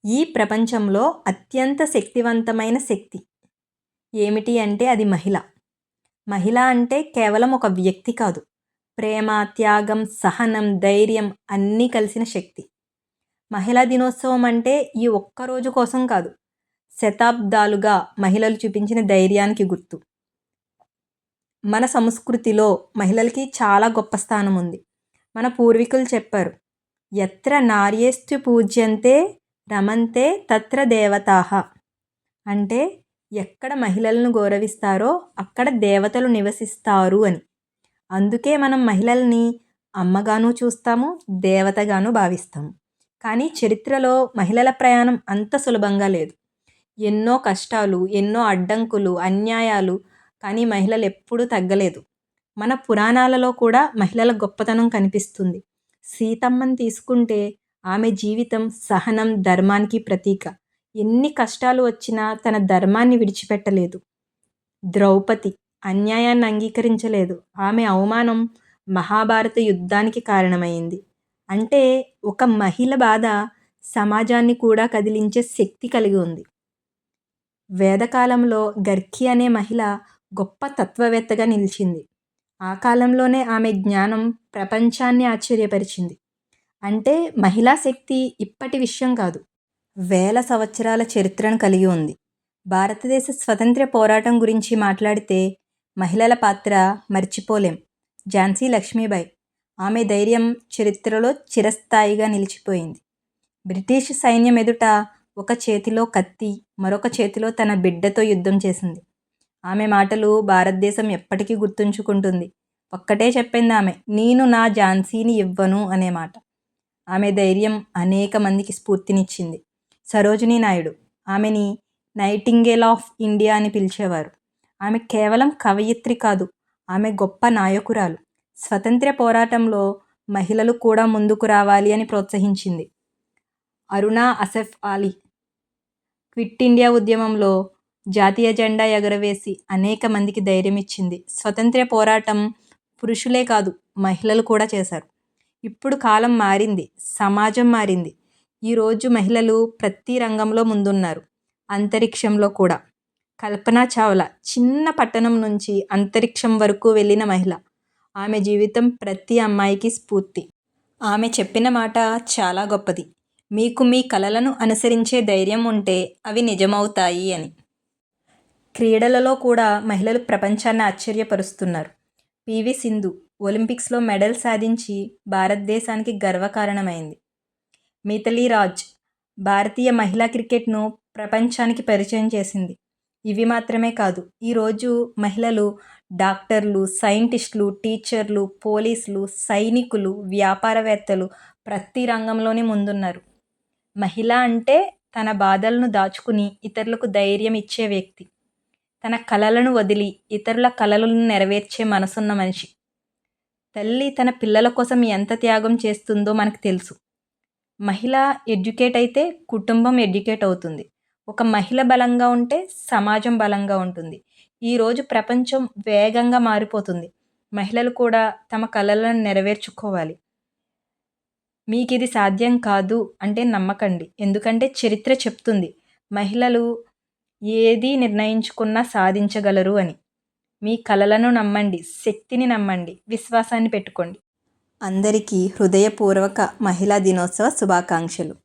ఈ ప్రపంచంలో అత్యంత శక్తివంతమైన శక్తి ఏమిటి అంటే అది మహిళ. మహిళ అంటే కేవలం ఒక వ్యక్తి కాదు. ప్రేమ, త్యాగం, సహనం, ధైర్యం అన్నీ కలిసిన శక్తి. మహిళా దినోత్సవం అంటే ఈ ఒక్క రోజు కోసం కాదు. శతాబ్దాలుగా మహిళలు చూపించిన ధైర్యానికి గుర్తు. మన సంస్కృతిలో మహిళలకి చాలా గొప్ప స్థానం ఉంది. మన పూర్వీకులు చెప్పారు. యత్ర నార్యేస్తు పూజ్యంతే రమంతే తత్ర దేవతాః. అంటే ఎక్కడ మహిళలను గౌరవిస్తారో అక్కడ దేవతలు నివసిస్తారు అని. అందుకే మనం మహిళల్ని అమ్మగాను చూస్తాము, దేవతగాను భావిస్తాము. కానీ చరిత్రలో మహిళల ప్రయాణం అంత సులభంగా లేదు. ఎన్నో కష్టాలు, ఎన్నో అడ్డంకులు, అన్యాయాలు, కానీ మహిళలు ఎప్పుడూ తగ్గలేదు. మన పురాణాలలో కూడా మహిళల గొప్పతనం కనిపిస్తుంది. సీతమ్మని తీసుకుంటే ఆమె జీవితం సహనం, ధర్మానికి ప్రతీక. ఎన్ని కష్టాలు వచ్చినా తన ధర్మాన్ని విడిచిపెట్టలేదు. ద్రౌపది అన్యాయాన్ని అంగీకరించలేదు. ఆమె అవమానం మహాభారత యుద్ధానికి కారణమైంది. అంటే ఒక మహిళ బాధ సమాజాన్ని కూడా కదిలించే శక్తి కలిగి ఉంది. వేదకాలంలో గర్గి అనే మహిళ గొప్ప తత్వవేత్తగా నిలిచింది. ఆ కాలంలోనే ఆమె జ్ఞానం ప్రపంచాన్ని ఆశ్చర్యపరిచింది. అంటే మహిళా శక్తి ఇప్పటి విషయం కాదు, వేల సంవత్సరాల చరిత్రను కలిగి ఉంది. భారతదేశ స్వతంత్ర పోరాటం గురించి మాట్లాడితే మహిళల పాత్ర మర్చిపోలేం. ఝాన్సీ లక్ష్మీబాయి, ఆమె ధైర్యం చరిత్రలో చిరస్థాయిగా నిలిచిపోయింది. బ్రిటిష్ సైన్యం ఎదుట ఒక చేతిలో కత్తి, మరొక చేతిలో తన బిడ్డతో యుద్ధం చేసింది. ఆమె మాటలు భారతదేశం ఎప్పటికీ గుర్తుంచుకుంటుంది. ఒక్కటే చెప్పింది ఆమె, నేను నా ఝాన్సీని ఇవ్వను అనే మాట. ఆమె ధైర్యం అనేక మందికి స్ఫూర్తినిచ్చింది. సరోజినీ నాయుడు, ఆమెని నైటింగేల్ ఆఫ్ ఇండియా అని పిలిచేవారు. ఆమె కేవలం కవయిత్రి కాదు, ఆమె గొప్ప నాయకురాలు. స్వతంత్ర పోరాటంలో మహిళలు కూడా ముందుకు రావాలి అని ప్రోత్సహించింది. అరుణా అసఫ్ అలీ క్విట్ ఇండియా ఉద్యమంలో జాతీయ జెండా ఎగరవేసి అనేక మందికి ధైర్యం ఇచ్చింది. స్వతంత్ర పోరాటం పురుషులే కాదు, మహిళలు కూడా చేశారు. ఇప్పుడు కాలం మారింది, సమాజం మారింది. ఈరోజు మహిళలు ప్రతి రంగంలో ముందున్నారు. అంతరిక్షంలో కూడా. కల్పనా చావ్లా చిన్న పట్టణం నుంచి అంతరిక్షం వరకు వెళ్ళిన మహిళ. ఆమె జీవితం ప్రతి అమ్మాయికి స్ఫూర్తి. ఆమె చెప్పిన మాట చాలా గొప్పది. మీకు మీ కలలను అనుసరించే ధైర్యం ఉంటే అవి నిజమవుతాయి అని. క్రీడలలో కూడా మహిళలు ప్రపంచాన్ని ఆశ్చర్యపరుస్తున్నారు. పివి సింధు ఒలింపిక్స్లో మెడల్ సాధించి భారతదేశానికి గర్వకారణమైంది. మిథాలీ రాజ్ భారతీయ మహిళా క్రికెట్ను ప్రపంచానికి పరిచయం చేసింది. ఇవి మాత్రమే కాదు, ఈరోజు మహిళలు డాక్టర్లు, సైంటిస్టులు, టీచర్లు, పోలీసులు, సైనికులు, వ్యాపారవేత్తలు ప్రతి రంగంలోనే ముందున్నారు. మహిళ అంటే తన బాధలను దాచుకుని ఇతరులకు ధైర్యం ఇచ్చే వ్యక్తి. తన కలలను వదిలి ఇతరుల కలలను నెరవేర్చే మనసున్న మనిషి. తల్లి తన పిల్లల కోసం ఎంత త్యాగం చేస్తుందో మనకు తెలుసు. మహిళ ఎడ్యుకేట్ అయితే కుటుంబం ఎడ్యుకేట్ అవుతుంది. ఒక మహిళ బలంగా ఉంటే సమాజం బలంగా ఉంటుంది. ఈరోజు ప్రపంచం వేగంగా మారిపోతుంది. మహిళలు కూడా తమ కలలను నెరవేర్చుకోవాలి. మీకు ఇది సాధ్యం కాదు అంటే నమ్మకండి. ఎందుకంటే చరిత్ర చెప్తుంది మహిళలు ఏది నిర్ణయించుకున్నా సాధించగలరు అని. మీ కలలను నమ్మండి, శక్తిని నమ్మండి, విశ్వాసాన్ని పెట్టుకోండి. అందరికీ హృదయపూర్వక మహిళా దినోత్సవ శుభాకాంక్షలు.